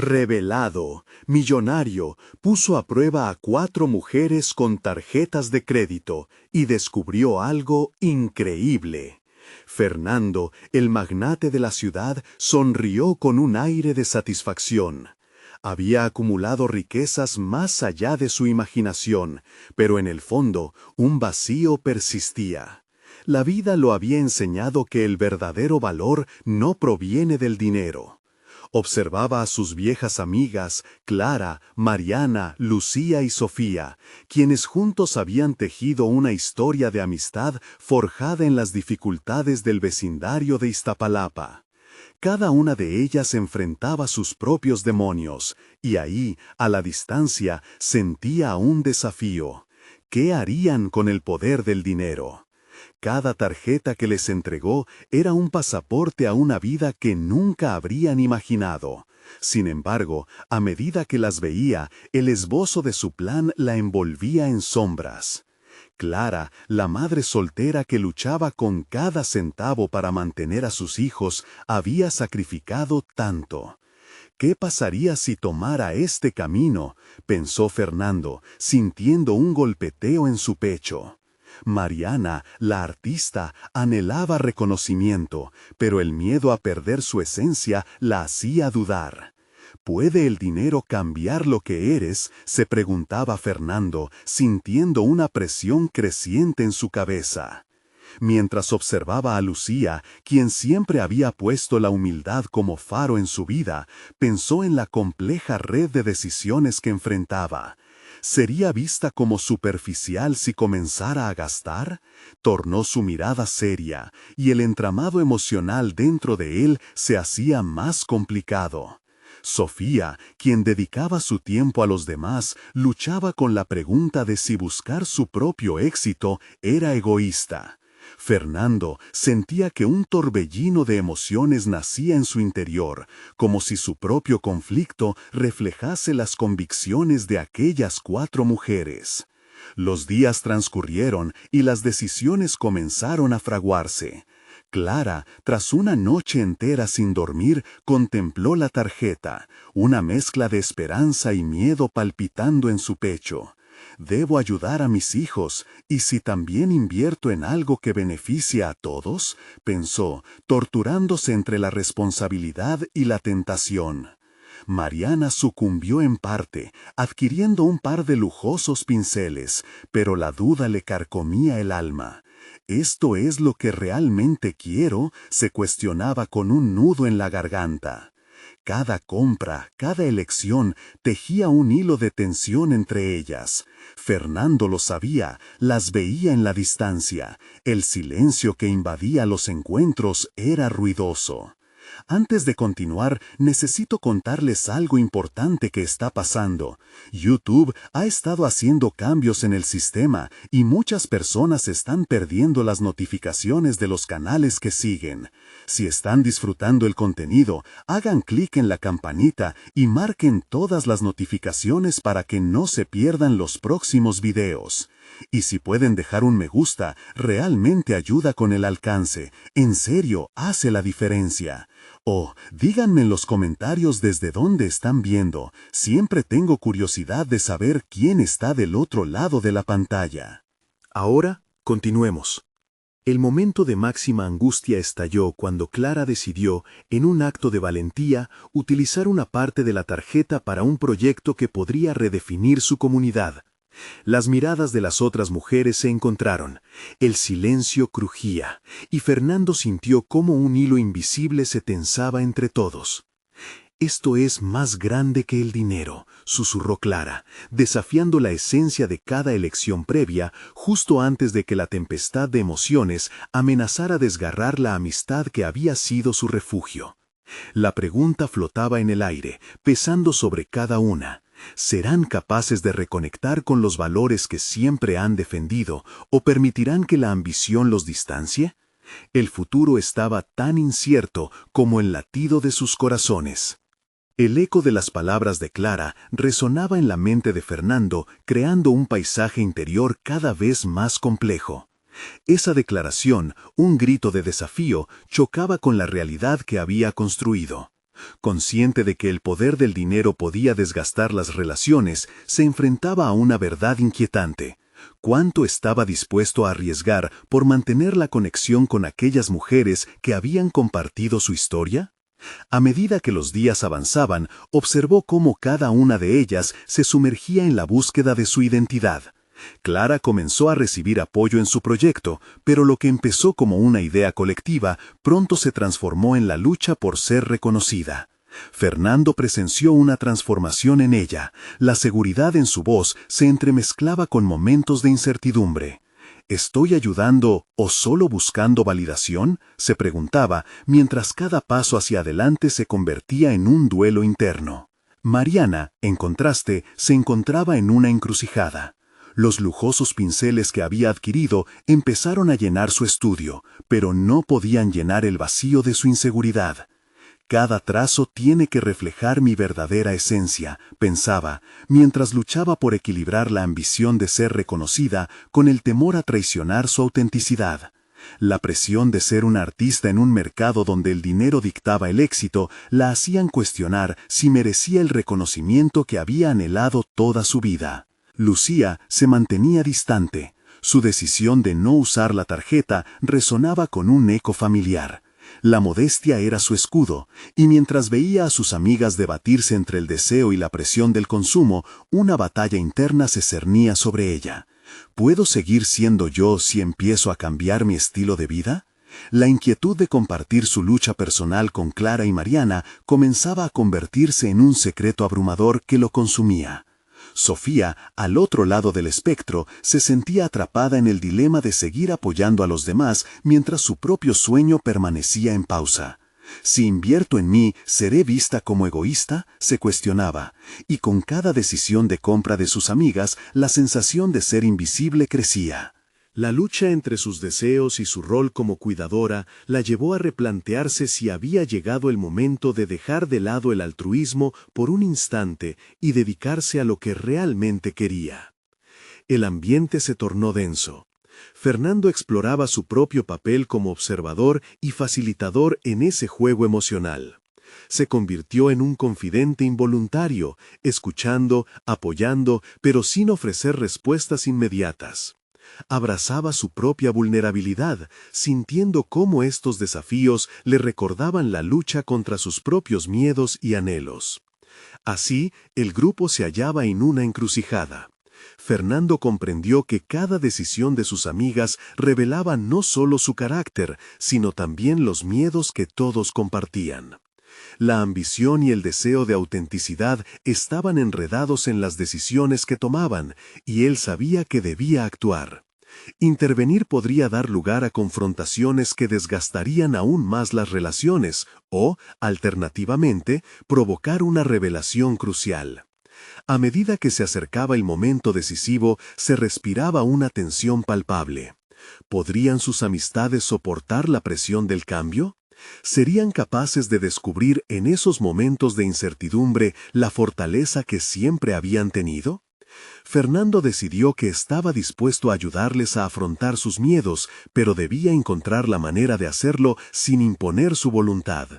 Revelado, millonario, puso a prueba a 4 mujeres con tarjetas de crédito y descubrió algo increíble. Fernando, el magnate de la ciudad, sonrió con un aire de satisfacción. Había acumulado riquezas más allá de su imaginación, pero en el fondo un vacío persistía. La vida lo había enseñado que el verdadero valor no proviene del dinero. Observaba a sus viejas amigas, Clara, Mariana, Lucía y Sofía, quienes juntos habían tejido una historia de amistad forjada en las dificultades del vecindario de Iztapalapa. Cada una de ellas enfrentaba sus propios demonios, y ahí, a la distancia, sentía un desafío. ¿Qué harían con el poder del dinero? Cada tarjeta que les entregó era un pasaporte a una vida que nunca habrían imaginado. Sin embargo, a medida que las veía, el esbozo de su plan la envolvía en sombras. Clara, la madre soltera que luchaba con cada centavo para mantener a sus hijos, había sacrificado tanto. ¿Qué pasaría si tomara este camino?, pensó Fernando, sintiendo un golpeteo en su pecho. Mariana, la artista, anhelaba reconocimiento, pero el miedo a perder su esencia la hacía dudar. ¿Puede el dinero cambiar lo que eres?, se preguntaba Fernando, sintiendo una presión creciente en su cabeza. Mientras observaba a Lucía, quien siempre había puesto la humildad como faro en su vida, pensó en la compleja red de decisiones que enfrentaba. ¿Sería vista como superficial si comenzara a gastar? Tornó su mirada seria, y el entramado emocional dentro de él se hacía más complicado. Sofía, quien dedicaba su tiempo a los demás, luchaba con la pregunta de si buscar su propio éxito era egoísta. Fernando sentía que un torbellino de emociones nacía en su interior, como si su propio conflicto reflejase las convicciones de aquellas 4 mujeres. Los días transcurrieron y las decisiones comenzaron a fraguarse. Clara, tras una noche entera sin dormir, contempló la tarjeta, una mezcla de esperanza y miedo palpitando en su pecho. ¿Debo ayudar a mis hijos? ¿Y si también invierto en algo que beneficie a todos?, pensó, torturándose entre la responsabilidad y la tentación. Mariana sucumbió en parte, adquiriendo un par de lujosos pinceles, pero la duda le carcomía el alma. ¿Esto es lo que realmente quiero?, se cuestionaba con un nudo en la garganta. Cada compra, cada elección, tejía un hilo de tensión entre ellas. Fernando lo sabía, las veía en la distancia. El silencio que invadía los encuentros era ruidoso. Antes de continuar, necesito contarles algo importante que está pasando. YouTube ha estado haciendo cambios en el sistema y muchas personas están perdiendo las notificaciones de los canales que siguen. Si están disfrutando el contenido, hagan clic en la campanita y marquen todas las notificaciones para que no se pierdan los próximos videos. Y si pueden dejar un me gusta, realmente ayuda con el alcance. En serio, hace la diferencia. Díganme en los comentarios desde dónde están viendo. Siempre tengo curiosidad de saber quién está del otro lado de la pantalla. Ahora, continuemos. El momento de máxima angustia estalló cuando Clara decidió, en un acto de valentía, utilizar una parte de la tarjeta para un proyecto que podría redefinir su comunidad. Las miradas de las otras mujeres se encontraron, el silencio crujía, y Fernando sintió cómo un hilo invisible se tensaba entre todos. «Esto es más grande que el dinero», susurró Clara, desafiando la esencia de cada elección previa, justo antes de que la tempestad de emociones amenazara desgarrar la amistad que había sido su refugio. La pregunta flotaba en el aire, pesando sobre cada una. ¿Serán capaces de reconectar con los valores que siempre han defendido o permitirán que la ambición los distancie? El futuro estaba tan incierto como el latido de sus corazones. El eco de las palabras de Clara resonaba en la mente de Fernando, creando un paisaje interior cada vez más complejo. Esa declaración, un grito de desafío, chocaba con la realidad que había construido. Consciente de que el poder del dinero podía desgastar las relaciones, se enfrentaba a una verdad inquietante. ¿Cuánto estaba dispuesto a arriesgar por mantener la conexión con aquellas mujeres que habían compartido su historia? A medida que los días avanzaban, observó cómo cada una de ellas se sumergía en la búsqueda de su identidad. Clara comenzó a recibir apoyo en su proyecto, pero lo que empezó como una idea colectiva pronto se transformó en la lucha por ser reconocida. Fernando presenció una transformación en ella. La seguridad en su voz se entremezclaba con momentos de incertidumbre. ¿Estoy ayudando o solo buscando validación?, se preguntaba, mientras cada paso hacia adelante se convertía en un duelo interno. Mariana, en contraste, se encontraba en una encrucijada. Los lujosos pinceles que había adquirido empezaron a llenar su estudio, pero no podían llenar el vacío de su inseguridad. Cada trazo tiene que reflejar mi verdadera esencia, pensaba, mientras luchaba por equilibrar la ambición de ser reconocida con el temor a traicionar su autenticidad. La presión de ser un artista en un mercado donde el dinero dictaba el éxito la hacían cuestionar si merecía el reconocimiento que había anhelado toda su vida. Lucía se mantenía distante. Su decisión de no usar la tarjeta resonaba con un eco familiar. La modestia era su escudo, y mientras veía a sus amigas debatirse entre el deseo y la presión del consumo, una batalla interna se cernía sobre ella. ¿Puedo seguir siendo yo si empiezo a cambiar mi estilo de vida? La inquietud de compartir su lucha personal con Clara y Mariana comenzaba a convertirse en un secreto abrumador que lo consumía. Sofía, al otro lado del espectro, se sentía atrapada en el dilema de seguir apoyando a los demás mientras su propio sueño permanecía en pausa. Si invierto en mí, ¿seré vista como egoísta?, se cuestionaba, y con cada decisión de compra de sus amigas, la sensación de ser invisible crecía. La lucha entre sus deseos y su rol como cuidadora la llevó a replantearse si había llegado el momento de dejar de lado el altruismo por un instante y dedicarse a lo que realmente quería. El ambiente se tornó denso. Fernando exploraba su propio papel como observador y facilitador en ese juego emocional. Se convirtió en un confidente involuntario, escuchando, apoyando, pero sin ofrecer respuestas inmediatas. Abrazaba su propia vulnerabilidad, sintiendo cómo estos desafíos le recordaban la lucha contra sus propios miedos y anhelos. Así, el grupo se hallaba en una encrucijada. Fernando comprendió que cada decisión de sus amigas revelaba no solo su carácter, sino también los miedos que todos compartían. La ambición y el deseo de autenticidad estaban enredados en las decisiones que tomaban, y él sabía que debía actuar. Intervenir podría dar lugar a confrontaciones que desgastarían aún más las relaciones, o, alternativamente, provocar una revelación crucial. A medida que se acercaba el momento decisivo, se respiraba una tensión palpable. ¿Podrían sus amistades soportar la presión del cambio? ¿Serían capaces de descubrir en esos momentos de incertidumbre la fortaleza que siempre habían tenido? Fernando decidió que estaba dispuesto a ayudarles a afrontar sus miedos, pero debía encontrar la manera de hacerlo sin imponer su voluntad.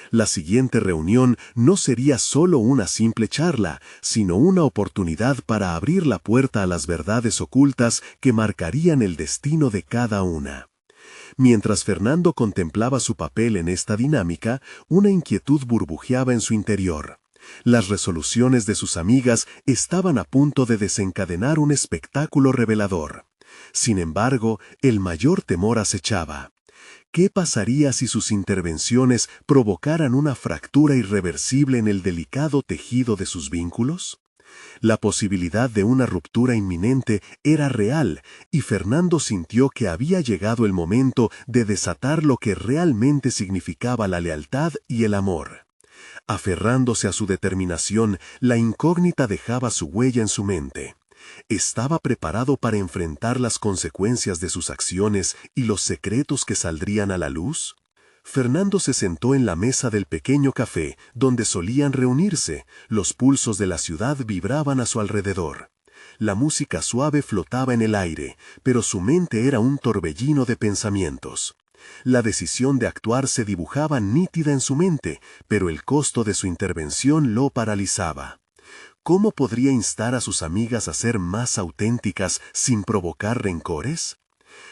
La siguiente reunión no sería solo una simple charla, sino una oportunidad para abrir la puerta a las verdades ocultas que marcarían el destino de cada una. Mientras Fernando contemplaba su papel en esta dinámica, una inquietud burbujeaba en su interior. Las resoluciones de sus amigas estaban a punto de desencadenar un espectáculo revelador. Sin embargo, el mayor temor acechaba. ¿Qué pasaría si sus intervenciones provocaran una fractura irreversible en el delicado tejido de sus vínculos? La posibilidad de una ruptura inminente era real, y Fernando sintió que había llegado el momento de desatar lo que realmente significaba la lealtad y el amor. Aferrándose a su determinación, la incógnita dejaba su huella en su mente. ¿Estaba preparado para enfrentar las consecuencias de sus acciones y los secretos que saldrían a la luz? Fernando se sentó en la mesa del pequeño café, donde solían reunirse. Los pulsos de la ciudad vibraban a su alrededor. La música suave flotaba en el aire, pero su mente era un torbellino de pensamientos. La decisión de actuar se dibujaba nítida en su mente, pero el costo de su intervención lo paralizaba. ¿Cómo podría instar a sus amigas a ser más auténticas sin provocar rencores?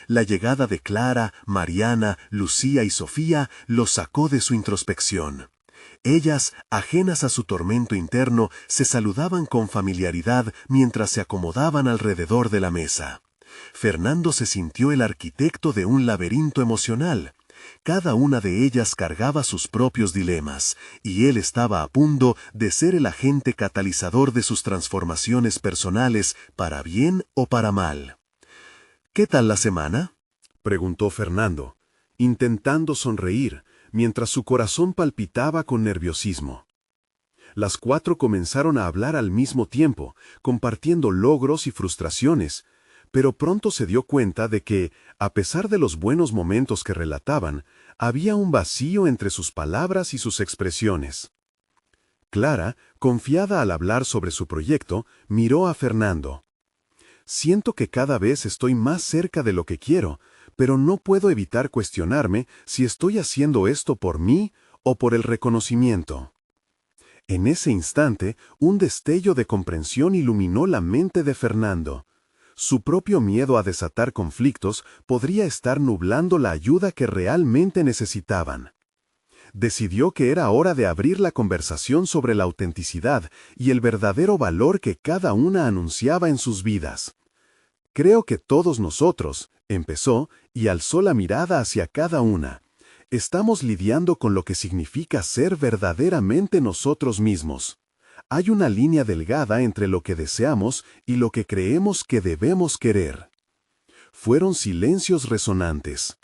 La llegada de Clara, Mariana, Lucía y Sofía los sacó de su introspección. Ellas, ajenas a su tormento interno, se saludaban con familiaridad mientras se acomodaban alrededor de la mesa. Fernando se sintió el arquitecto de un laberinto emocional. Cada una de ellas cargaba sus propios dilemas, y él estaba a punto de ser el agente catalizador de sus transformaciones personales, para bien o para mal. ¿Qué tal la semana?, preguntó Fernando, intentando sonreír, mientras su corazón palpitaba con nerviosismo. Las cuatro comenzaron a hablar al mismo tiempo, compartiendo logros y frustraciones, pero pronto se dio cuenta de que, a pesar de los buenos momentos que relataban, había un vacío entre sus palabras y sus expresiones. Clara, confiada al hablar sobre su proyecto, miró a Fernando. «Siento que cada vez estoy más cerca de lo que quiero, pero no puedo evitar cuestionarme si estoy haciendo esto por mí o por el reconocimiento». En ese instante, un destello de comprensión iluminó la mente de Fernando. Su propio miedo a desatar conflictos podría estar nublando la ayuda que realmente necesitaban. Decidió que era hora de abrir la conversación sobre la autenticidad y el verdadero valor que cada una anunciaba en sus vidas. «Creo que todos nosotros», empezó, y alzó la mirada hacia cada una, «estamos lidiando con lo que significa ser verdaderamente nosotros mismos. Hay una línea delgada entre lo que deseamos y lo que creemos que debemos querer». Fueron silencios resonantes.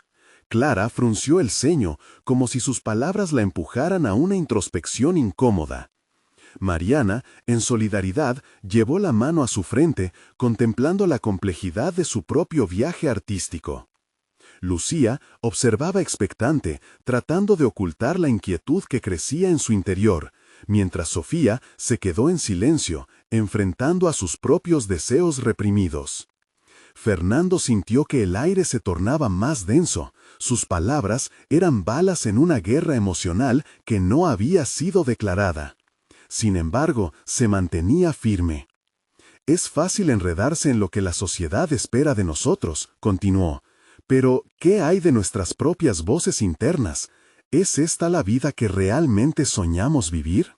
Clara frunció el ceño, como si sus palabras la empujaran a una introspección incómoda. Mariana, en solidaridad, llevó la mano a su frente, contemplando la complejidad de su propio viaje artístico. Lucía observaba expectante, tratando de ocultar la inquietud que crecía en su interior, mientras Sofía se quedó en silencio, enfrentando a sus propios deseos reprimidos. Fernando sintió que el aire se tornaba más denso. Sus palabras eran balas en una guerra emocional que no había sido declarada. Sin embargo, se mantenía firme. «Es fácil enredarse en lo que la sociedad espera de nosotros», continuó. «Pero, ¿qué hay de nuestras propias voces internas? ¿Es esta la vida que realmente soñamos vivir?».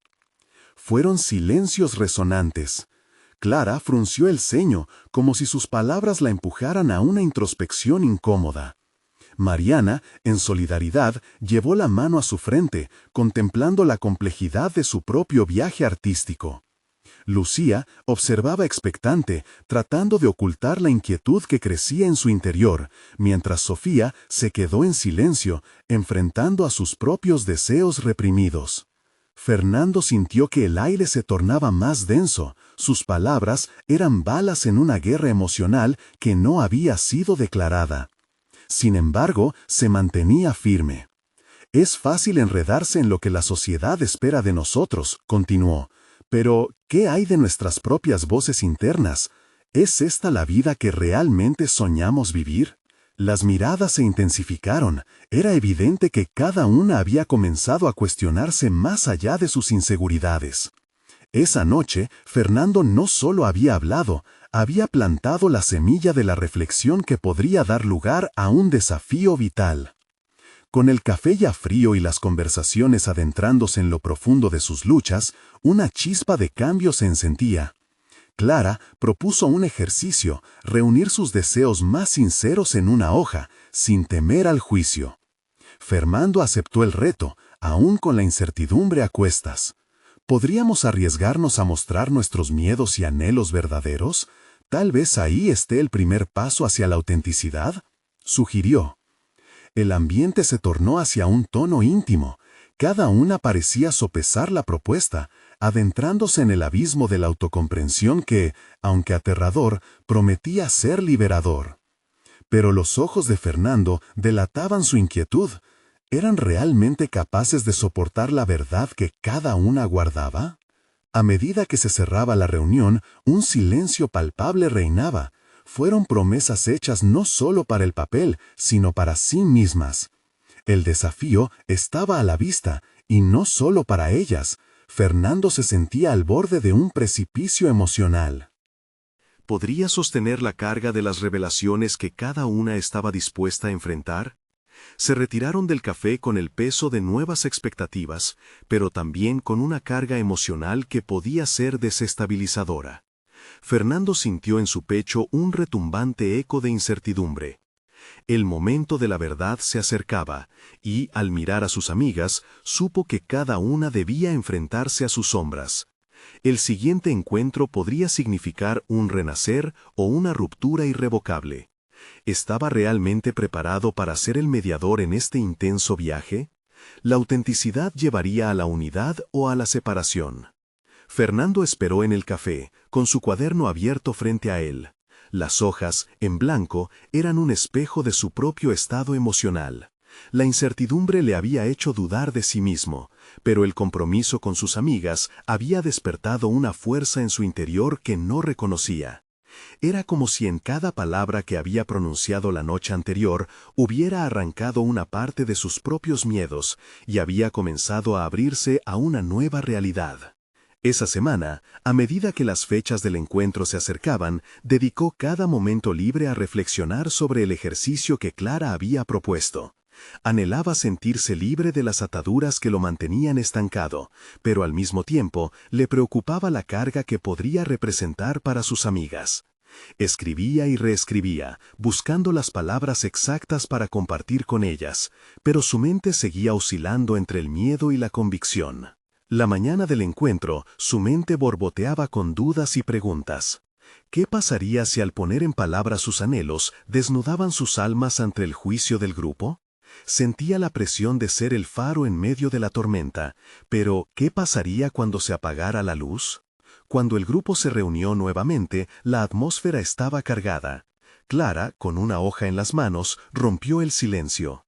Fueron silencios resonantes. Clara frunció el ceño, como si sus palabras la empujaran a una introspección incómoda. Mariana, en solidaridad, llevó la mano a su frente, contemplando la complejidad de su propio viaje artístico. Lucía observaba expectante, tratando de ocultar la inquietud que crecía en su interior, mientras Sofía se quedó en silencio, enfrentando a sus propios deseos reprimidos. Fernando sintió que el aire se tornaba más denso. Sus palabras eran balas en una guerra emocional que no había sido declarada. Sin embargo, se mantenía firme. «Es fácil enredarse en lo que la sociedad espera de nosotros», continuó. «Pero, ¿qué hay de nuestras propias voces internas? ¿Es esta la vida que realmente soñamos vivir?». Las miradas se intensificaron. Era evidente que cada una había comenzado a cuestionarse más allá de sus inseguridades. Esa noche, Fernando no solo había hablado, había plantado la semilla de la reflexión que podría dar lugar a un desafío vital. Con el café ya frío y las conversaciones adentrándose en lo profundo de sus luchas, una chispa de cambio se encendía. Clara propuso un ejercicio, reunir sus deseos más sinceros en una hoja, sin temer al juicio. Fernando aceptó el reto, aún con la incertidumbre a cuestas. ¿Podríamos arriesgarnos a mostrar nuestros miedos y anhelos verdaderos? Tal vez ahí esté el primer paso hacia la autenticidad, sugirió. El ambiente se tornó hacia un tono íntimo. Cada una parecía sopesar la propuesta, adentrándose en el abismo de la autocomprensión que, aunque aterrador, prometía ser liberador. Pero los ojos de Fernando delataban su inquietud. ¿Eran realmente capaces de soportar la verdad que cada una guardaba? A medida que se cerraba la reunión, un silencio palpable reinaba. Fueron promesas hechas no solo para el papel, sino para sí mismas. El desafío estaba a la vista, y no solo para ellas. Fernando se sentía al borde de un precipicio emocional. ¿Podría sostener la carga de las revelaciones que cada una estaba dispuesta a enfrentar? Se retiraron del café con el peso de nuevas expectativas, pero también con una carga emocional que podía ser desestabilizadora. Fernando sintió en su pecho un retumbante eco de incertidumbre. El momento de la verdad se acercaba, y, al mirar a sus amigas, supo que cada una debía enfrentarse a sus sombras. El siguiente encuentro podría significar un renacer o una ruptura irrevocable. ¿Estaba realmente preparado para ser el mediador en este intenso viaje? ¿La autenticidad llevaría a la unidad o a la separación? Fernando esperó en el café, con su cuaderno abierto frente a él. Las hojas, en blanco, eran un espejo de su propio estado emocional. La incertidumbre le había hecho dudar de sí mismo, pero el compromiso con sus amigas había despertado una fuerza en su interior que no reconocía. Era como si en cada palabra que había pronunciado la noche anterior hubiera arrancado una parte de sus propios miedos y había comenzado a abrirse a una nueva realidad. Esa semana, a medida que las fechas del encuentro se acercaban, dedicó cada momento libre a reflexionar sobre el ejercicio que Clara había propuesto. Anhelaba sentirse libre de las ataduras que lo mantenían estancado, pero al mismo tiempo le preocupaba la carga que podría representar para sus amigas. Escribía y reescribía, buscando las palabras exactas para compartir con ellas, pero su mente seguía oscilando entre el miedo y la convicción. La mañana del encuentro, su mente borboteaba con dudas y preguntas. ¿Qué pasaría si al poner en palabras sus anhelos, desnudaban sus almas ante el juicio del grupo? Sentía la presión de ser el faro en medio de la tormenta, pero ¿qué pasaría cuando se apagara la luz? Cuando el grupo se reunió nuevamente, la atmósfera estaba cargada. Clara, con una hoja en las manos, rompió el silencio.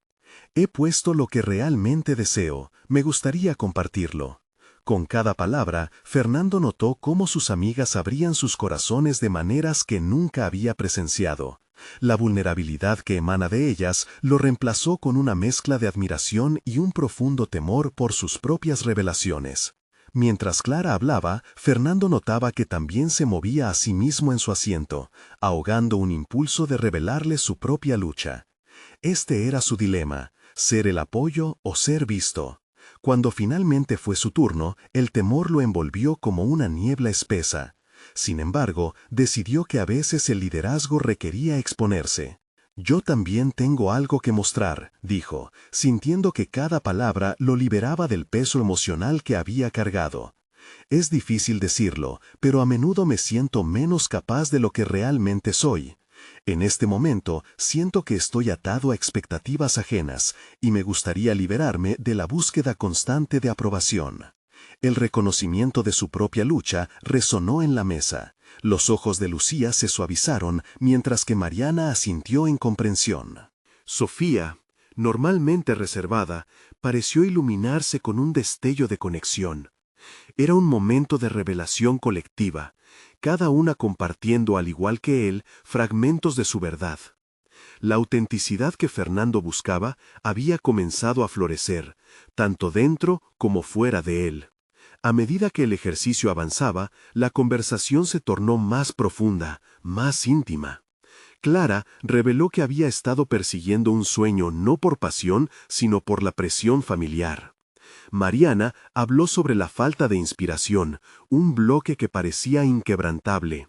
He puesto lo que realmente deseo, me gustaría compartirlo. Con cada palabra, Fernando notó cómo sus amigas abrían sus corazones de maneras que nunca había presenciado. La vulnerabilidad que emana de ellas lo reemplazó con una mezcla de admiración y un profundo temor por sus propias revelaciones. Mientras Clara hablaba, Fernando notaba que también se movía a sí mismo en su asiento, ahogando un impulso de revelarle su propia lucha. Este era su dilema, ser el apoyo o ser visto. Cuando finalmente fue su turno, el temor lo envolvió como una niebla espesa. Sin embargo, decidió que a veces el liderazgo requería exponerse. Yo también tengo algo que mostrar, dijo, sintiendo que cada palabra lo liberaba del peso emocional que había cargado. Es difícil decirlo, pero a menudo me siento menos capaz de lo que realmente soy. En este momento siento que estoy atado a expectativas ajenas y me gustaría liberarme de la búsqueda constante de aprobación. El reconocimiento de su propia lucha resonó en la mesa. Los ojos de Lucía se suavizaron mientras que Mariana asintió en comprensión. Sofía, normalmente reservada, pareció iluminarse con un destello de conexión. Era un momento de revelación colectiva, cada una compartiendo, al igual que él, fragmentos de su verdad. La autenticidad que Fernando buscaba había comenzado a florecer, tanto dentro como fuera de él. A medida que el ejercicio avanzaba, la conversación se tornó más profunda, más íntima. Clara reveló que había estado persiguiendo un sueño no por pasión, sino por la presión familiar. Mariana habló sobre la falta de inspiración, un bloque que parecía inquebrantable.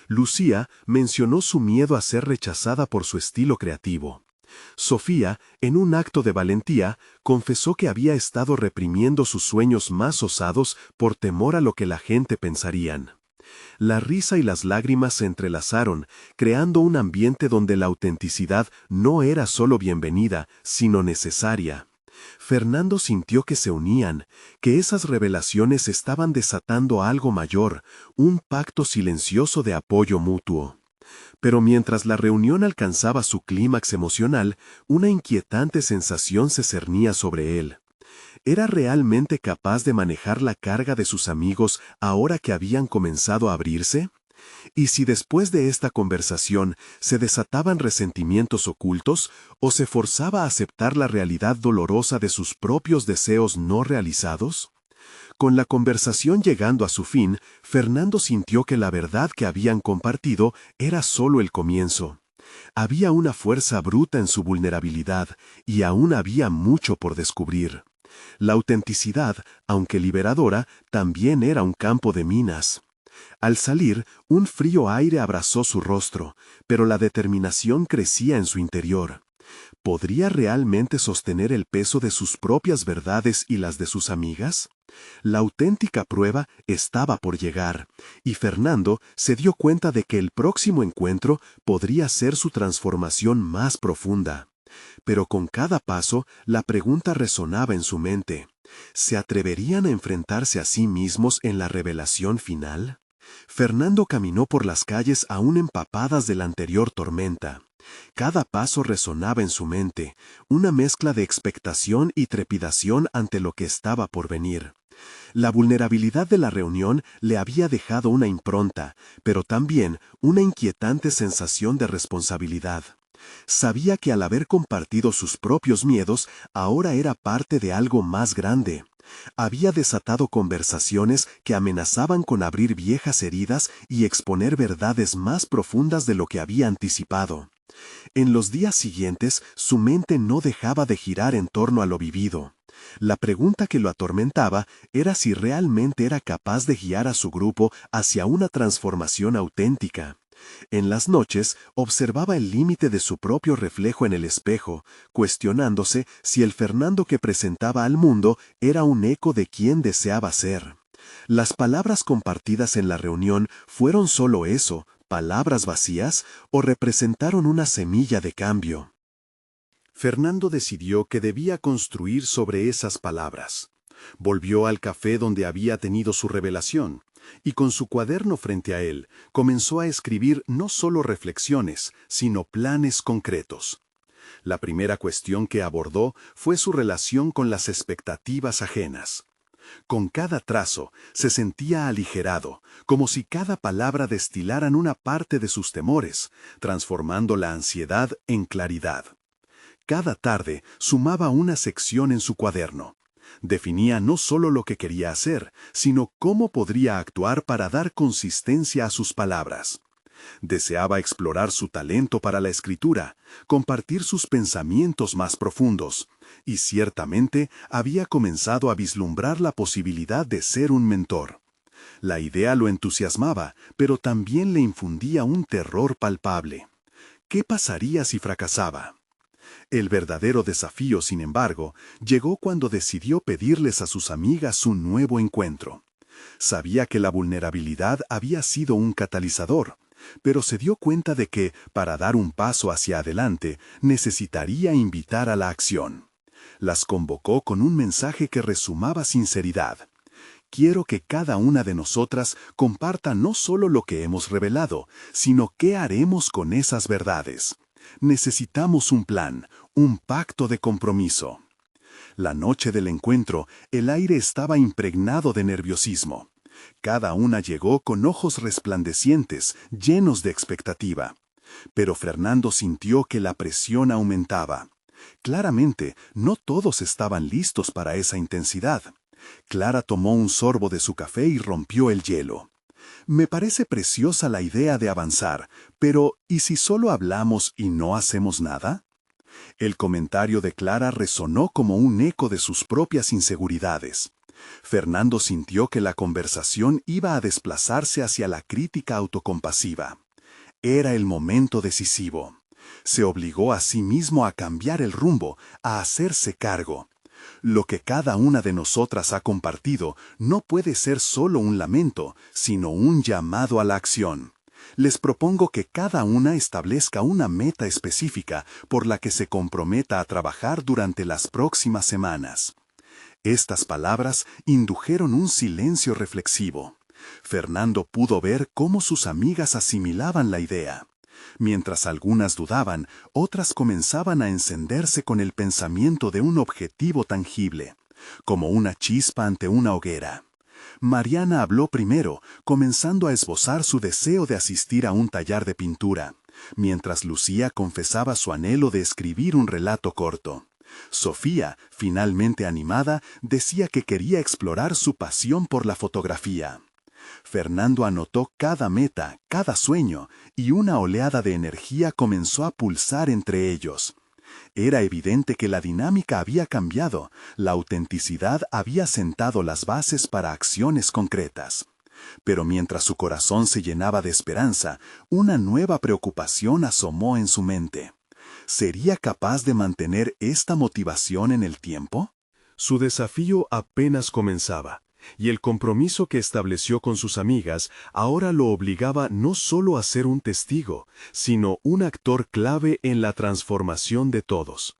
Lucía mencionó su miedo a ser rechazada por su estilo creativo. Sofía, en un acto de valentía, confesó que había estado reprimiendo sus sueños más osados por temor a lo que la gente pensarían. La risa y las lágrimas se entrelazaron, creando un ambiente donde la autenticidad no era solo bienvenida, sino necesaria. Fernando sintió que se unían, que esas revelaciones estaban desatando algo mayor, un pacto silencioso de apoyo mutuo. Pero mientras la reunión alcanzaba su clímax emocional, una inquietante sensación se cernía sobre él. ¿Era realmente capaz de manejar la carga de sus amigos ahora que habían comenzado a abrirse? ¿Y si después de esta conversación se desataban resentimientos ocultos o se forzaba a aceptar la realidad dolorosa de sus propios deseos no realizados? Con la conversación llegando a su fin, Fernando sintió que la verdad que habían compartido era solo el comienzo. Había una fuerza bruta en su vulnerabilidad y aún había mucho por descubrir. La autenticidad, aunque liberadora, también era un campo de minas. Al salir, un frío aire abrazó su rostro, pero la determinación crecía en su interior. ¿Podría realmente sostener el peso de sus propias verdades y las de sus amigas? La auténtica prueba estaba por llegar, y Fernando se dio cuenta de que el próximo encuentro podría ser su transformación más profunda. Pero con cada paso, la pregunta resonaba en su mente. ¿Se atreverían a enfrentarse a sí mismos en la revelación final? Fernando caminó por las calles aún empapadas de la anterior tormenta. Cada paso resonaba en su mente, una mezcla de expectación y trepidación ante lo que estaba por venir. La vulnerabilidad de la reunión le había dejado una impronta, pero también una inquietante sensación de responsabilidad. Sabía que al haber compartido sus propios miedos, ahora era parte de algo más grande. Había desatado conversaciones que amenazaban con abrir viejas heridas y exponer verdades más profundas de lo que había anticipado. En los días siguientes, su mente no dejaba de girar en torno a lo vivido. La pregunta que lo atormentaba era si realmente era capaz de guiar a su grupo hacia una transformación auténtica. En las noches, observaba el límite de su propio reflejo en el espejo, cuestionándose si el Fernando que presentaba al mundo era un eco de quien deseaba ser. Las palabras compartidas en la reunión fueron solo eso, palabras vacías, o representaron una semilla de cambio. Fernando decidió que debía construir sobre esas palabras. Volvió al café donde había tenido su revelación, y con su cuaderno frente a él, comenzó a escribir no solo reflexiones, sino planes concretos. La primera cuestión que abordó fue su relación con las expectativas ajenas. Con cada trazo se sentía aligerado, como si cada palabra destilaran una parte de sus temores, transformando la ansiedad en claridad. Cada tarde sumaba una sección en su cuaderno. Definía no solo lo que quería hacer, sino cómo podría actuar para dar consistencia a sus palabras. Deseaba explorar su talento para la escritura, compartir sus pensamientos más profundos, y ciertamente había comenzado a vislumbrar la posibilidad de ser un mentor. La idea lo entusiasmaba, pero también le infundía un terror palpable. ¿Qué pasaría si fracasaba? El verdadero desafío, sin embargo, llegó cuando decidió pedirles a sus amigas un nuevo encuentro. Sabía que la vulnerabilidad había sido un catalizador, pero se dio cuenta de que, para dar un paso hacia adelante, necesitaría invitar a la acción. Las convocó con un mensaje que resumaba sinceridad. Quiero que cada una de nosotras comparta no solo lo que hemos revelado, sino qué haremos con esas verdades. Necesitamos un plan, un pacto de compromiso. La noche del encuentro, el aire estaba impregnado de nerviosismo. Cada una llegó con ojos resplandecientes, llenos de expectativa. Pero Fernando sintió que la presión aumentaba. Claramente, no todos estaban listos para esa intensidad. Clara tomó un sorbo de su café y rompió el hielo. Me parece preciosa la idea de avanzar, pero ¿y si solo hablamos y no hacemos nada? El comentario de Clara resonó como un eco de sus propias inseguridades. Fernando sintió que la conversación iba a desplazarse hacia la crítica autocompasiva. Era el momento decisivo. Se obligó a sí mismo a cambiar el rumbo, a hacerse cargo. Lo que cada una de nosotras ha compartido no puede ser solo un lamento, sino un llamado a la acción. Les propongo que cada una establezca una meta específica por la que se comprometa a trabajar durante las próximas semanas. Estas palabras indujeron un silencio reflexivo. Fernando pudo ver cómo sus amigas asimilaban la idea. Mientras algunas dudaban, otras comenzaban a encenderse con el pensamiento de un objetivo tangible, como una chispa ante una hoguera. Mariana habló primero, comenzando a esbozar su deseo de asistir a un taller de pintura, mientras Lucía confesaba su anhelo de escribir un relato corto. Sofía, finalmente animada, decía que quería explorar su pasión por la fotografía. Fernando anotó cada meta, cada sueño, y una oleada de energía comenzó a pulsar entre ellos. Era evidente que la dinámica había cambiado, la autenticidad había sentado las bases para acciones concretas. Pero mientras su corazón se llenaba de esperanza, una nueva preocupación asomó en su mente. ¿Sería capaz de mantener esta motivación en el tiempo? Su desafío apenas comenzaba, y el compromiso que estableció con sus amigas ahora lo obligaba no solo a ser un testigo, sino un actor clave en la transformación de todos.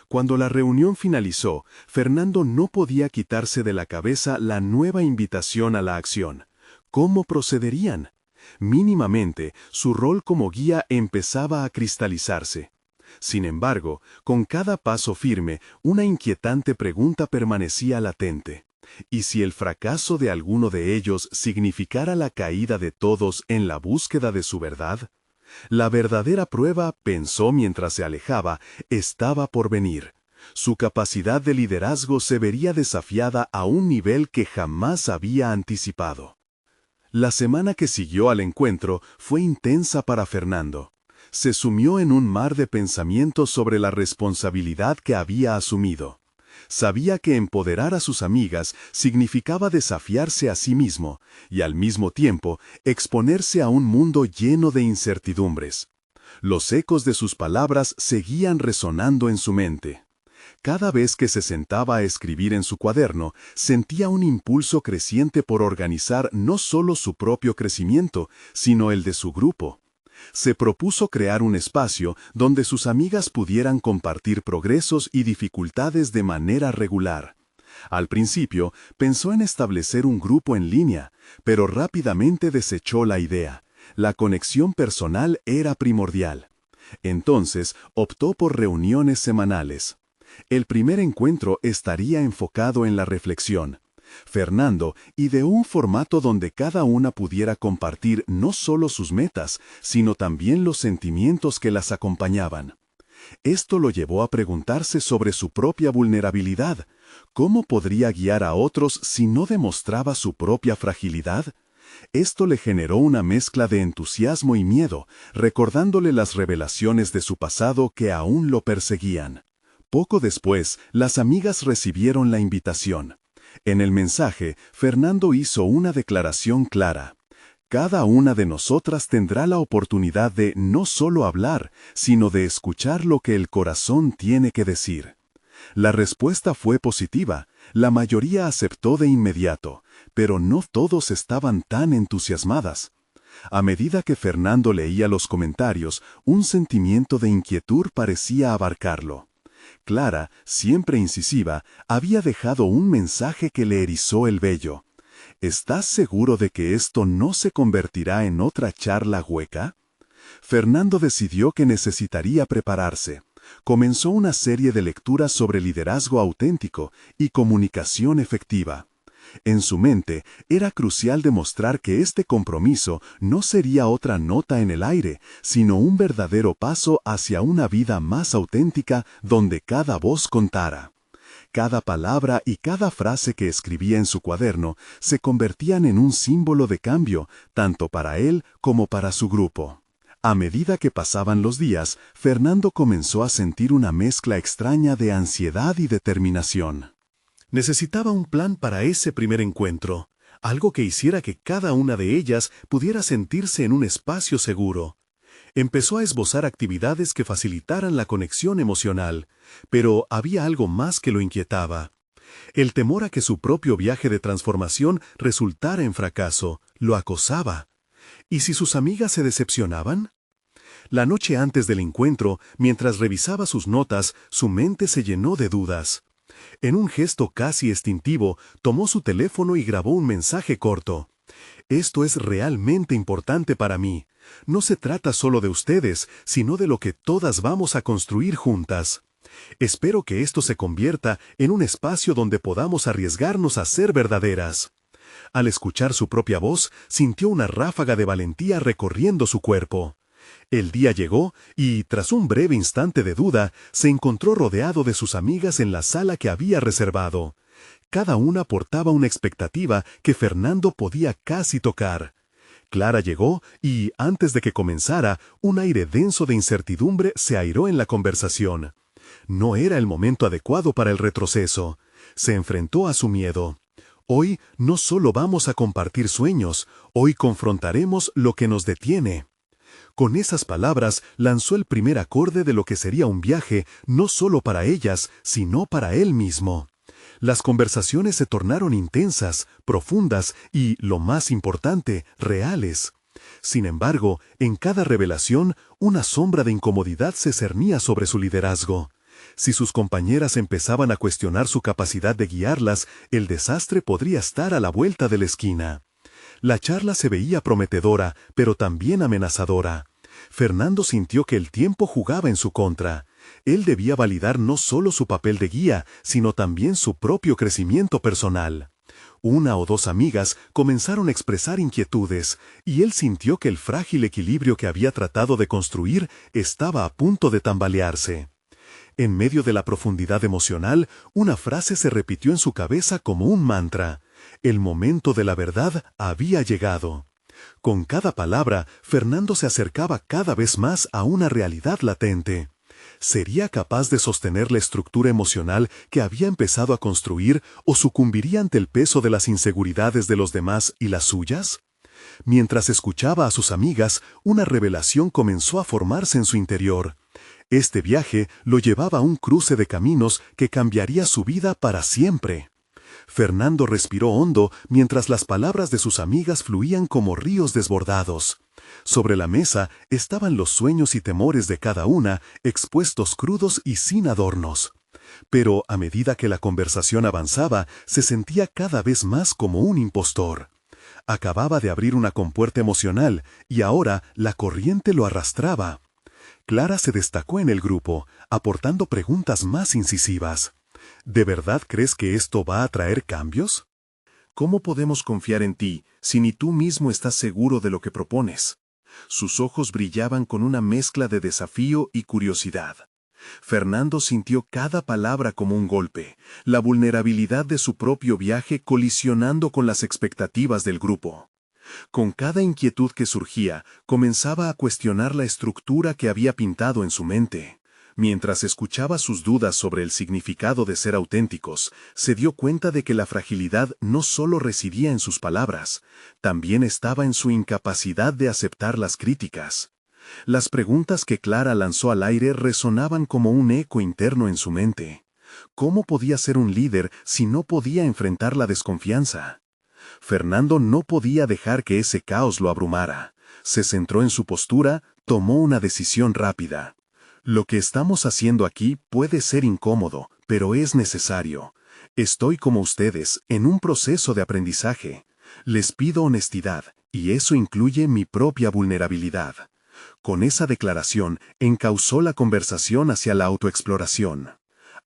Cuando la reunión finalizó, Fernando no podía quitarse de la cabeza la nueva invitación a la acción. ¿Cómo procederían? Mínimamente, su rol como guía empezaba a cristalizarse. Sin embargo, con cada paso firme, una inquietante pregunta permanecía latente. ¿Y si el fracaso de alguno de ellos significara la caída de todos en la búsqueda de su verdad? La verdadera prueba, pensó mientras se alejaba, estaba por venir. Su capacidad de liderazgo se vería desafiada a un nivel que jamás había anticipado. La semana que siguió al encuentro fue intensa para Fernando. Se sumió en un mar de pensamientos sobre la responsabilidad que había asumido. Sabía que empoderar a sus amigas significaba desafiarse a sí mismo y al mismo tiempo exponerse a un mundo lleno de incertidumbres. Los ecos de sus palabras seguían resonando en su mente. Cada vez que se sentaba a escribir en su cuaderno, sentía un impulso creciente por organizar no solo su propio crecimiento, sino el de su grupo. Se propuso crear un espacio donde sus amigas pudieran compartir progresos y dificultades de manera regular. Al principio, pensó en establecer un grupo en línea, pero rápidamente desechó la idea. La conexión personal era primordial. Entonces, optó por reuniones semanales. El primer encuentro estaría enfocado en la reflexión. Fernando ideó un formato donde cada una pudiera compartir no solo sus metas, sino también los sentimientos que las acompañaban. Esto lo llevó a preguntarse sobre su propia vulnerabilidad. ¿Cómo podría guiar a otros si no demostraba su propia fragilidad? Esto le generó una mezcla de entusiasmo y miedo, recordándole las revelaciones de su pasado que aún lo perseguían. Poco después, las amigas recibieron la invitación. En el mensaje, Fernando hizo una declaración clara. Cada una de nosotras tendrá la oportunidad de no solo hablar, sino de escuchar lo que el corazón tiene que decir. La respuesta fue positiva, la mayoría aceptó de inmediato, pero no todos estaban tan entusiasmadas. A medida que Fernando leía los comentarios, un sentimiento de inquietud parecía abarcarlo. Clara, siempre incisiva, había dejado un mensaje que le erizó el vello. ¿Estás seguro de que esto no se convertirá en otra charla hueca? Fernando decidió que necesitaría prepararse. Comenzó una serie de lecturas sobre liderazgo auténtico y comunicación efectiva. En su mente, era crucial demostrar que este compromiso no sería otra nota en el aire, sino un verdadero paso hacia una vida más auténtica donde cada voz contara. Cada palabra y cada frase que escribía en su cuaderno se convertían en un símbolo de cambio, tanto para él como para su grupo. A medida que pasaban los días, Fernando comenzó a sentir una mezcla extraña de ansiedad y determinación. Necesitaba un plan para ese primer encuentro, algo que hiciera que cada una de ellas pudiera sentirse en un espacio seguro. Empezó a esbozar actividades que facilitaran la conexión emocional, pero había algo más que lo inquietaba. El temor a que su propio viaje de transformación resultara en fracaso lo acosaba. ¿Y si sus amigas se decepcionaban? La noche antes del encuentro, mientras revisaba sus notas, su mente se llenó de dudas. En un gesto casi instintivo, tomó su teléfono y grabó un mensaje corto. Esto es realmente importante para mí. No se trata solo de ustedes, sino de lo que todas vamos a construir juntas. Espero que esto se convierta en un espacio donde podamos arriesgarnos a ser verdaderas. Al escuchar su propia voz, sintió una ráfaga de valentía recorriendo su cuerpo. El día llegó y, tras un breve instante de duda, se encontró rodeado de sus amigas en la sala que había reservado. Cada una portaba una expectativa que Fernando podía casi tocar. Clara llegó y, antes de que comenzara, un aire denso de incertidumbre se airó en la conversación. No era el momento adecuado para el retroceso. Se enfrentó a su miedo. Hoy no solo vamos a compartir sueños, hoy confrontaremos lo que nos detiene. Con esas palabras lanzó el primer acorde de lo que sería un viaje no solo para ellas, sino para él mismo. Las conversaciones se tornaron intensas, profundas y, lo más importante, reales. Sin embargo, en cada revelación, una sombra de incomodidad se cernía sobre su liderazgo. Si sus compañeras empezaban a cuestionar su capacidad de guiarlas, el desastre podría estar a la vuelta de la esquina. La charla se veía prometedora, pero también amenazadora. Fernando sintió que el tiempo jugaba en su contra. Él debía validar no solo su papel de guía, sino también su propio crecimiento personal. Una o dos amigas comenzaron a expresar inquietudes, y él sintió que el frágil equilibrio que había tratado de construir estaba a punto de tambalearse. En medio de la profundidad emocional, una frase se repitió en su cabeza como un mantra. El momento de la verdad había llegado. Con cada palabra, Fernando se acercaba cada vez más a una realidad latente. ¿Sería capaz de sostener la estructura emocional que había empezado a construir o sucumbiría ante el peso de las inseguridades de los demás y las suyas? Mientras escuchaba a sus amigas, una revelación comenzó a formarse en su interior. Este viaje lo llevaba a un cruce de caminos que cambiaría su vida para siempre. Fernando respiró hondo mientras las palabras de sus amigas fluían como ríos desbordados. Sobre la mesa estaban los sueños y temores de cada una, expuestos crudos y sin adornos. Pero a medida que la conversación avanzaba, se sentía cada vez más como un impostor. Acababa de abrir una compuerta emocional y ahora la corriente lo arrastraba. Clara se destacó en el grupo, aportando preguntas más incisivas. ¿De verdad crees que esto va a traer cambios? ¿Cómo podemos confiar en ti si ni tú mismo estás seguro de lo que propones? Sus ojos brillaban con una mezcla de desafío y curiosidad. Fernando sintió cada palabra como un golpe, la vulnerabilidad de su propio viaje colisionando con las expectativas del grupo. Con cada inquietud que surgía, comenzaba a cuestionar la estructura que había pintado en su mente. Mientras escuchaba sus dudas sobre el significado de ser auténticos, se dio cuenta de que la fragilidad no solo residía en sus palabras, también estaba en su incapacidad de aceptar las críticas. Las preguntas que Clara lanzó al aire resonaban como un eco interno en su mente. ¿Cómo podía ser un líder si no podía enfrentar la desconfianza? Fernando no podía dejar que ese caos lo abrumara. Se centró en su postura, tomó una decisión rápida. Lo que estamos haciendo aquí puede ser incómodo, pero es necesario. Estoy como ustedes, en un proceso de aprendizaje. Les pido honestidad, y eso incluye mi propia vulnerabilidad. Con esa declaración, encauzó la conversación hacia la autoexploración.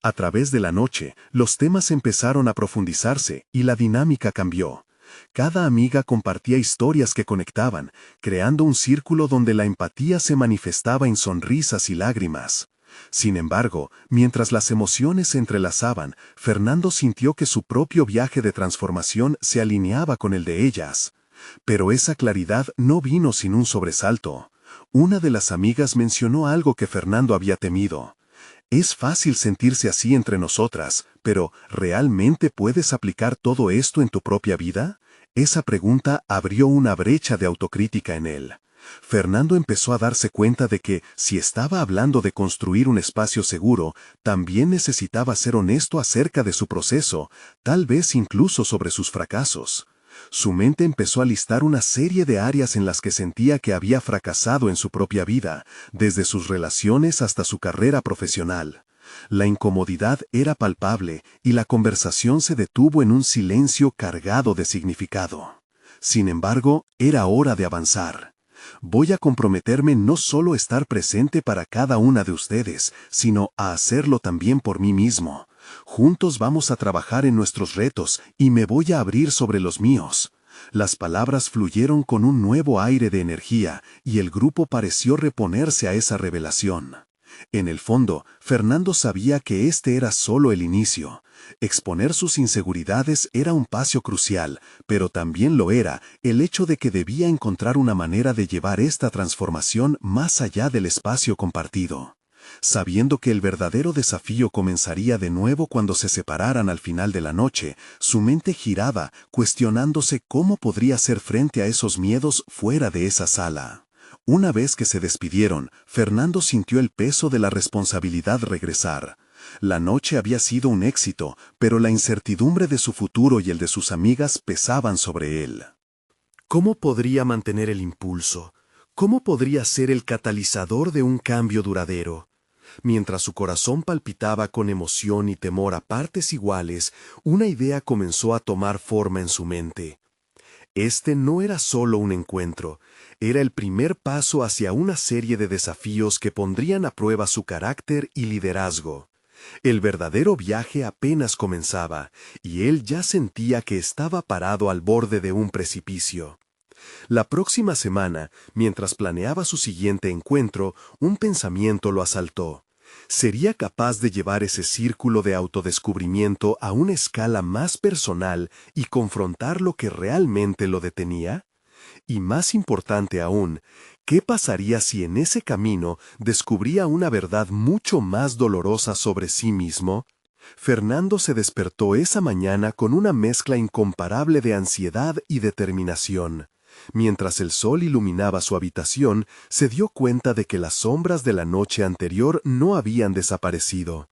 A través de la noche, los temas empezaron a profundizarse y la dinámica cambió. Cada amiga compartía historias que conectaban, creando un círculo donde la empatía se manifestaba en sonrisas y lágrimas. Sin embargo, mientras las emociones se entrelazaban, Fernando sintió que su propio viaje de transformación se alineaba con el de ellas. Pero esa claridad no vino sin un sobresalto. Una de las amigas mencionó algo que Fernando había temido. Es fácil sentirse así entre nosotras, pero ¿realmente puedes aplicar todo esto en tu propia vida? Esa pregunta abrió una brecha de autocrítica en él. Fernando empezó a darse cuenta de que, si estaba hablando de construir un espacio seguro, también necesitaba ser honesto acerca de su proceso, tal vez incluso sobre sus fracasos. Su mente empezó a listar una serie de áreas en las que sentía que había fracasado en su propia vida, desde sus relaciones hasta su carrera profesional. La incomodidad era palpable y la conversación se detuvo en un silencio cargado de significado. Sin embargo, era hora de avanzar. Voy a comprometerme no solo a estar presente para cada una de ustedes, sino a hacerlo también por mí mismo. Juntos vamos a trabajar en nuestros retos y me voy a abrir sobre los míos. Las palabras fluyeron con un nuevo aire de energía y el grupo pareció reponerse a esa revelación. En el fondo, Fernando sabía que este era solo el inicio. Exponer sus inseguridades era un paso crucial, pero también lo era el hecho de que debía encontrar una manera de llevar esta transformación más allá del espacio compartido. Sabiendo que el verdadero desafío comenzaría de nuevo cuando se separaran al final de la noche, su mente giraba, cuestionándose cómo podría hacer frente a esos miedos fuera de esa sala. Una vez que se despidieron, Fernando sintió el peso de la responsabilidad regresar. La noche había sido un éxito, pero la incertidumbre de su futuro y el de sus amigas pesaban sobre él. ¿Cómo podría mantener el impulso? ¿Cómo podría ser el catalizador de un cambio duradero? Mientras su corazón palpitaba con emoción y temor a partes iguales, una idea comenzó a tomar forma en su mente. Este no era solo un encuentro, era el primer paso hacia una serie de desafíos que pondrían a prueba su carácter y liderazgo. El verdadero viaje apenas comenzaba, y él ya sentía que estaba parado al borde de un precipicio. La próxima semana, mientras planeaba su siguiente encuentro, un pensamiento lo asaltó. ¿Sería capaz de llevar ese círculo de autodescubrimiento a una escala más personal y confrontar lo que realmente lo detenía? Y más importante aún, ¿qué pasaría si en ese camino descubría una verdad mucho más dolorosa sobre sí mismo? Fernando se despertó esa mañana con una mezcla incomparable de ansiedad y determinación. Mientras el sol iluminaba su habitación, se dio cuenta de que las sombras de la noche anterior no habían desaparecido.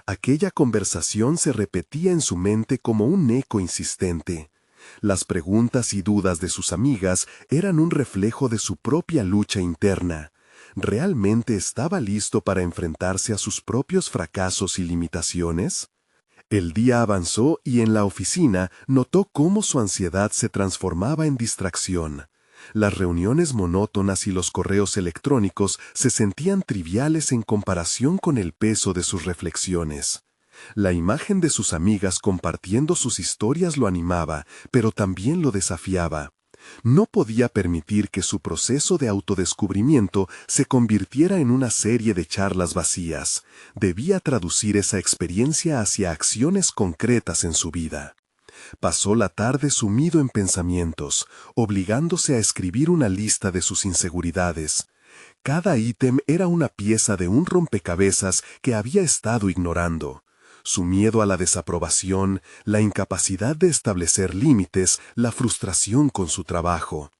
Aquella conversación se repetía en su mente como un eco insistente. Las preguntas y dudas de sus amigas eran un reflejo de su propia lucha interna. ¿Realmente estaba listo para enfrentarse a sus propios fracasos y limitaciones? El día avanzó y en la oficina notó cómo su ansiedad se transformaba en distracción. Las reuniones monótonas y los correos electrónicos se sentían triviales en comparación con el peso de sus reflexiones. La imagen de sus amigas compartiendo sus historias lo animaba, pero también lo desafiaba. No podía permitir que su proceso de autodescubrimiento se convirtiera en una serie de charlas vacías. Debía traducir esa experiencia hacia acciones concretas en su vida. Pasó la tarde sumido en pensamientos, obligándose a escribir una lista de sus inseguridades. Cada ítem era una pieza de un rompecabezas que había estado ignorando. Su miedo a la desaprobación, la incapacidad de establecer límites, la frustración con su trabajo.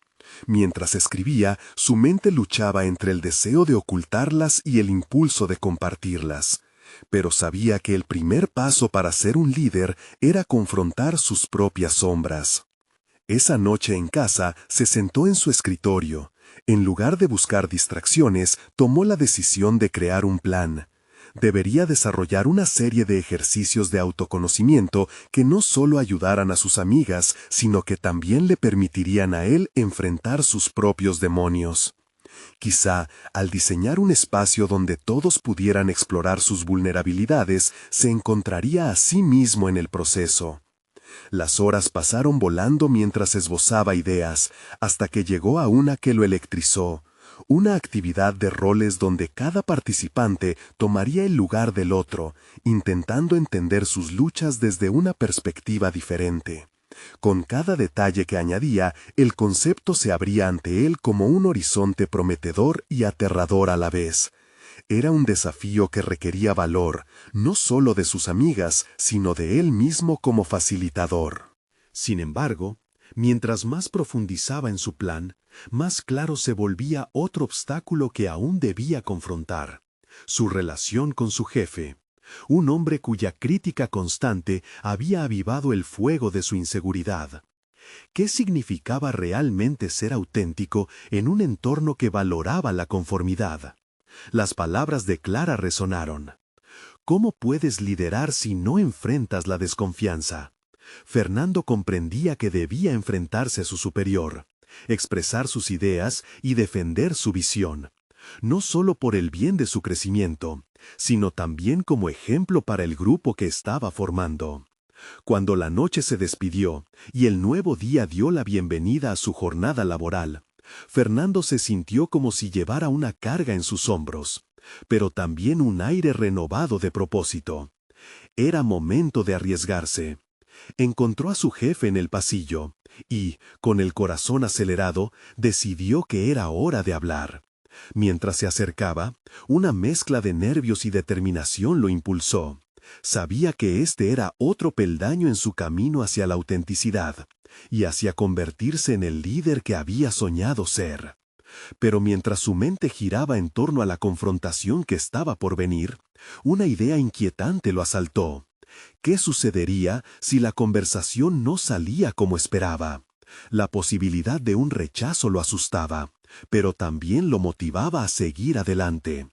Mientras escribía, su mente luchaba entre el deseo de ocultarlas y el impulso de compartirlas. Pero sabía que el primer paso para ser un líder era confrontar sus propias sombras. Esa noche en casa se sentó en su escritorio. En lugar de buscar distracciones, tomó la decisión de crear un plan. Debería desarrollar una serie de ejercicios de autoconocimiento que no solo ayudaran a sus amigas, sino que también le permitirían a él enfrentar sus propios demonios. Quizá, al diseñar un espacio donde todos pudieran explorar sus vulnerabilidades, se encontraría a sí mismo en el proceso. Las horas pasaron volando mientras esbozaba ideas, hasta que llegó a una que lo electrizó. Una actividad de roles donde cada participante tomaría el lugar del otro, intentando entender sus luchas desde una perspectiva diferente. Con cada detalle que añadía, el concepto se abría ante él como un horizonte prometedor y aterrador a la vez. Era un desafío que requería valor, no solo de sus amigas, sino de él mismo como facilitador. Sin embargo, mientras más profundizaba en su plan, más claro se volvía otro obstáculo que aún debía confrontar: su relación con su jefe, un hombre cuya crítica constante había avivado el fuego de su inseguridad. ¿Qué significaba realmente ser auténtico en un entorno que valoraba la conformidad? Las palabras de Clara resonaron. ¿Cómo puedes liderar si no enfrentas la desconfianza? Fernando comprendía que debía enfrentarse a su superior, expresar sus ideas y defender su visión, no solo por el bien de su crecimiento, sino también como ejemplo para el grupo que estaba formando. Cuando la noche se despidió y el nuevo día dio la bienvenida a su jornada laboral, Fernando se sintió como si llevara una carga en sus hombros, pero también un aire renovado de propósito. Era momento de arriesgarse. Encontró a su jefe en el pasillo y, con el corazón acelerado, decidió que era hora de hablar. Mientras se acercaba, una mezcla de nervios y determinación lo impulsó. Sabía que este era otro peldaño en su camino hacia la autenticidad y hacia convertirse en el líder que había soñado ser. Pero mientras su mente giraba en torno a la confrontación que estaba por venir, una idea inquietante lo asaltó. ¿Qué sucedería si la conversación no salía como esperaba? La posibilidad de un rechazo lo asustaba, pero también lo motivaba a seguir adelante.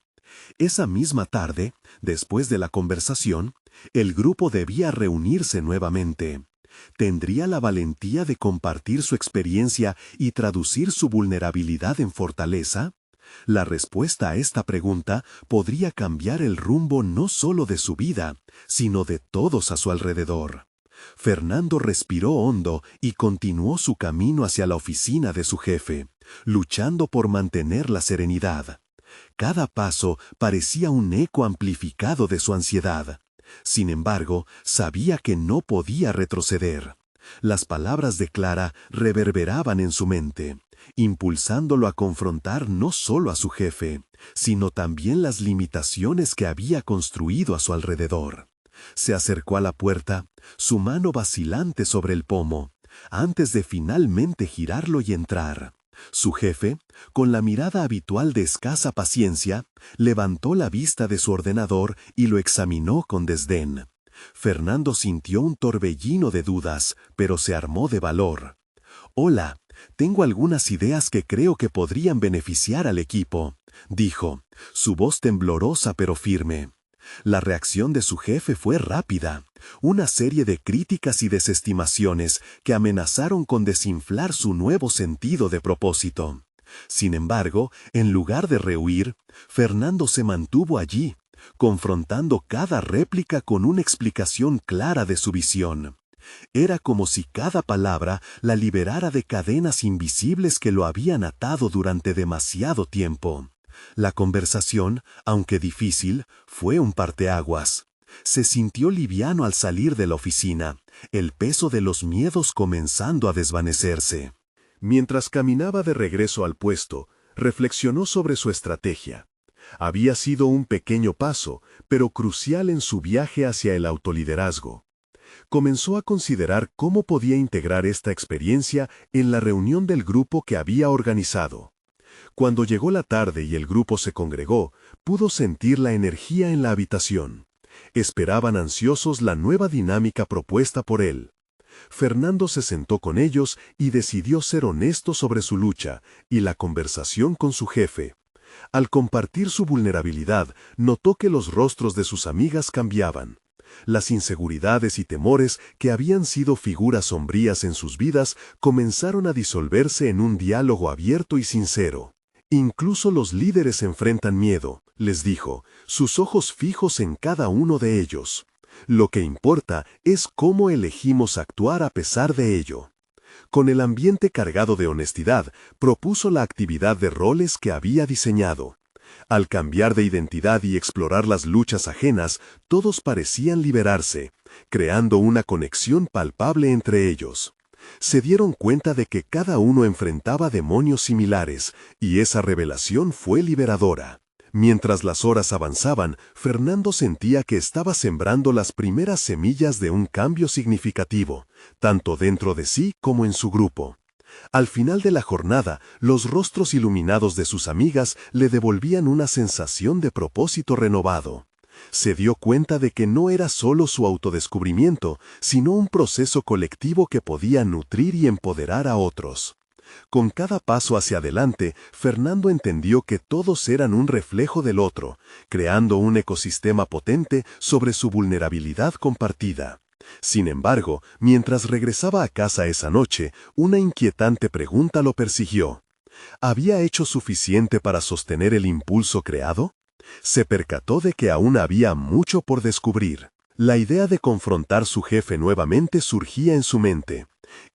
Esa misma tarde, después de la conversación, el grupo debía reunirse nuevamente. ¿Tendría la valentía de compartir su experiencia y traducir su vulnerabilidad en fortaleza? La respuesta a esta pregunta podría cambiar el rumbo no solo de su vida, sino de todos a su alrededor. Fernando respiró hondo y continuó su camino hacia la oficina de su jefe, luchando por mantener la serenidad. Cada paso parecía un eco amplificado de su ansiedad. Sin embargo, sabía que no podía retroceder. Las palabras de Clara reverberaban en su mente, impulsándolo a confrontar no solo a su jefe, sino también las limitaciones que había construido a su alrededor. Se acercó a la puerta, su mano vacilante sobre el pomo, antes de finalmente girarlo y entrar. Su jefe, con la mirada habitual de escasa paciencia, levantó la vista de su ordenador y lo examinó con desdén. Fernando sintió un torbellino de dudas, pero se armó de valor. «Hola, tengo algunas ideas que creo que podrían beneficiar al equipo», dijo, su voz temblorosa pero firme. La reacción de su jefe fue rápida, una serie de críticas y desestimaciones que amenazaron con desinflar su nuevo sentido de propósito. Sin embargo, en lugar de rehuir, Fernando se mantuvo allí, confrontando cada réplica con una explicación clara de su visión. Era como si cada palabra la liberara de cadenas invisibles que lo habían atado durante demasiado tiempo. La conversación, aunque difícil, fue un parteaguas. Se sintió liviano al salir de la oficina, el peso de los miedos comenzando a desvanecerse. Mientras caminaba de regreso al puesto, reflexionó sobre su estrategia. Había sido un pequeño paso, pero crucial en su viaje hacia el autoliderazgo. Comenzó a considerar cómo podía integrar esta experiencia en la reunión del grupo que había organizado. Cuando llegó la tarde y el grupo se congregó, pudo sentir la energía en la habitación. Esperaban ansiosos la nueva dinámica propuesta por él. Fernando se sentó con ellos y decidió ser honesto sobre su lucha y la conversación con su jefe. Al compartir su vulnerabilidad, notó que los rostros de sus amigas cambiaban. Las inseguridades y temores que habían sido figuras sombrías en sus vidas comenzaron a disolverse en un diálogo abierto y sincero. Incluso los líderes enfrentan miedo, les dijo, sus ojos fijos en cada uno de ellos. Lo que importa es cómo elegimos actuar a pesar de ello. Con el ambiente cargado de honestidad, propuso la actividad de roles que había diseñado. Al cambiar de identidad y explorar las luchas ajenas, todos parecían liberarse, creando una conexión palpable entre ellos. Se dieron cuenta de que cada uno enfrentaba demonios similares, y esa revelación fue liberadora. Mientras las horas avanzaban, Fernando sentía que estaba sembrando las primeras semillas de un cambio significativo, tanto dentro de sí como en su grupo. Al final de la jornada, los rostros iluminados de sus amigas le devolvían una sensación de propósito renovado. Se dio cuenta de que no era solo su autodescubrimiento, sino un proceso colectivo que podía nutrir y empoderar a otros. Con cada paso hacia adelante, Fernando entendió que todos eran un reflejo del otro, creando un ecosistema potente sobre su vulnerabilidad compartida. Sin embargo, mientras regresaba a casa esa noche, una inquietante pregunta lo persiguió. ¿Había hecho suficiente para sostener el impulso creado? Se percató de que aún había mucho por descubrir. La idea de confrontar a su jefe nuevamente surgía en su mente.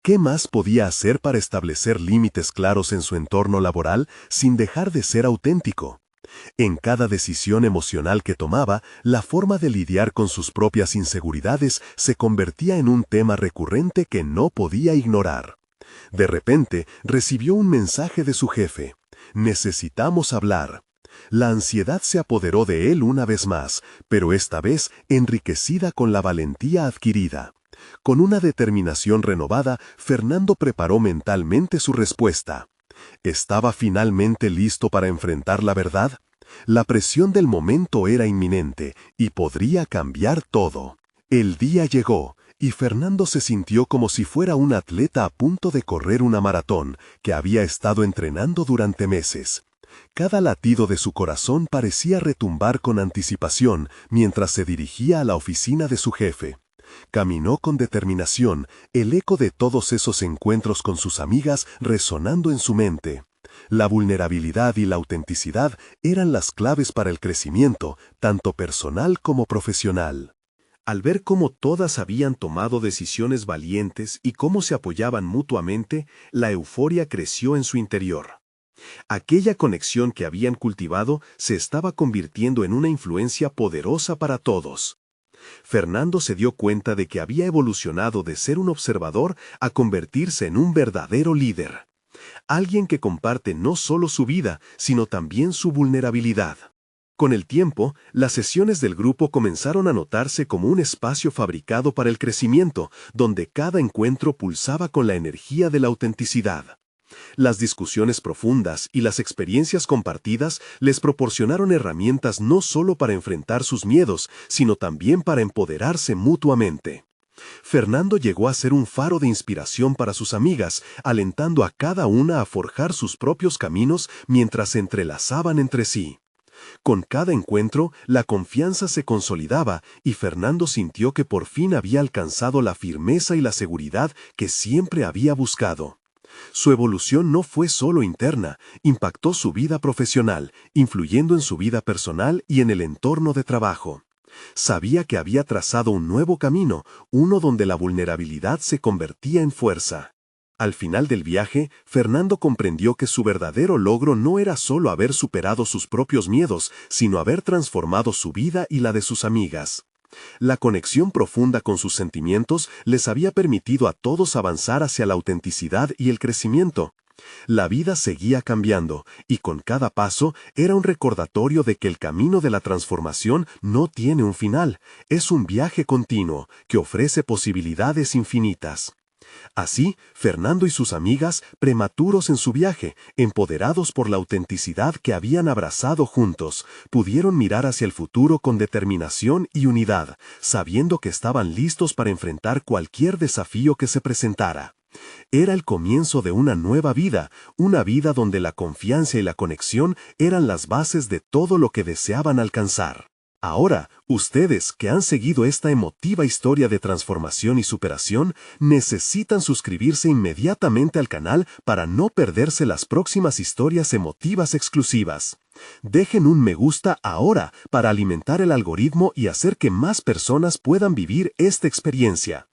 ¿Qué más podía hacer para establecer límites claros en su entorno laboral sin dejar de ser auténtico? En cada decisión emocional que tomaba, la forma de lidiar con sus propias inseguridades se convertía en un tema recurrente que no podía ignorar. De repente, recibió un mensaje de su jefe. Necesitamos hablar. La ansiedad se apoderó de él una vez más, pero esta vez enriquecida con la valentía adquirida. Con una determinación renovada, Fernando preparó mentalmente su respuesta. ¿Estaba finalmente listo para enfrentar la verdad? La presión del momento era inminente y podría cambiar todo. El día llegó, y Fernando se sintió como si fuera un atleta a punto de correr una maratón que había estado entrenando durante meses. Cada latido de su corazón parecía retumbar con anticipación mientras se dirigía a la oficina de su jefe. Caminó con determinación, el eco de todos esos encuentros con sus amigas resonando en su mente. La vulnerabilidad y la autenticidad eran las claves para el crecimiento, tanto personal como profesional. Al ver cómo todas habían tomado decisiones valientes y cómo se apoyaban mutuamente, la euforia creció en su interior. Aquella conexión que habían cultivado se estaba convirtiendo en una influencia poderosa para todos. Fernando se dio cuenta de que había evolucionado de ser un observador a convertirse en un verdadero líder. Alguien que comparte no solo su vida, sino también su vulnerabilidad. Con el tiempo, las sesiones del grupo comenzaron a notarse como un espacio fabricado para el crecimiento, donde cada encuentro pulsaba con la energía de la autenticidad. Las discusiones profundas y las experiencias compartidas les proporcionaron herramientas no solo para enfrentar sus miedos, sino también para empoderarse mutuamente. Fernando llegó a ser un faro de inspiración para sus amigas, alentando a cada una a forjar sus propios caminos mientras se entrelazaban entre sí. Con cada encuentro, la confianza se consolidaba y Fernando sintió que por fin había alcanzado la firmeza y la seguridad que siempre había buscado. Su evolución no fue solo interna, impactó su vida profesional, influyendo en su vida personal y en el entorno de trabajo. Sabía que había trazado un nuevo camino, uno donde la vulnerabilidad se convertía en fuerza. Al final del viaje, Fernando comprendió que su verdadero logro no era solo haber superado sus propios miedos, sino haber transformado su vida y la de sus amigas. La conexión profunda con sus sentimientos les había permitido a todos avanzar hacia la autenticidad y el crecimiento. La vida seguía cambiando, y con cada paso era un recordatorio de que el camino de la transformación no tiene un final, es un viaje continuo que ofrece posibilidades infinitas. Así, Fernando y sus amigas, prematuros en su viaje, empoderados por la autenticidad que habían abrazado juntos, pudieron mirar hacia el futuro con determinación y unidad, sabiendo que estaban listos para enfrentar cualquier desafío que se presentara. Era el comienzo de una nueva vida, una vida donde la confianza y la conexión eran las bases de todo lo que deseaban alcanzar. Ahora, ustedes que han seguido esta emotiva historia de transformación y superación, necesitan suscribirse inmediatamente al canal para no perderse las próximas historias emotivas exclusivas. Dejen un me gusta ahora para alimentar el algoritmo y hacer que más personas puedan vivir esta experiencia.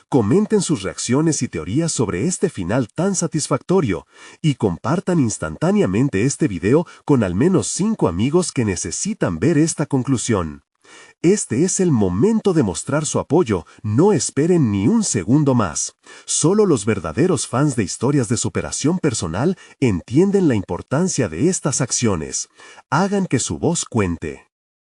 Comenten sus reacciones y teorías sobre este final tan satisfactorio y compartan instantáneamente este video con al menos 5 amigos que necesitan ver esta conclusión. Este es el momento de mostrar su apoyo, no esperen ni un segundo más. Solo los verdaderos fans de historias de superación personal entienden la importancia de estas acciones. Hagan que su voz cuente.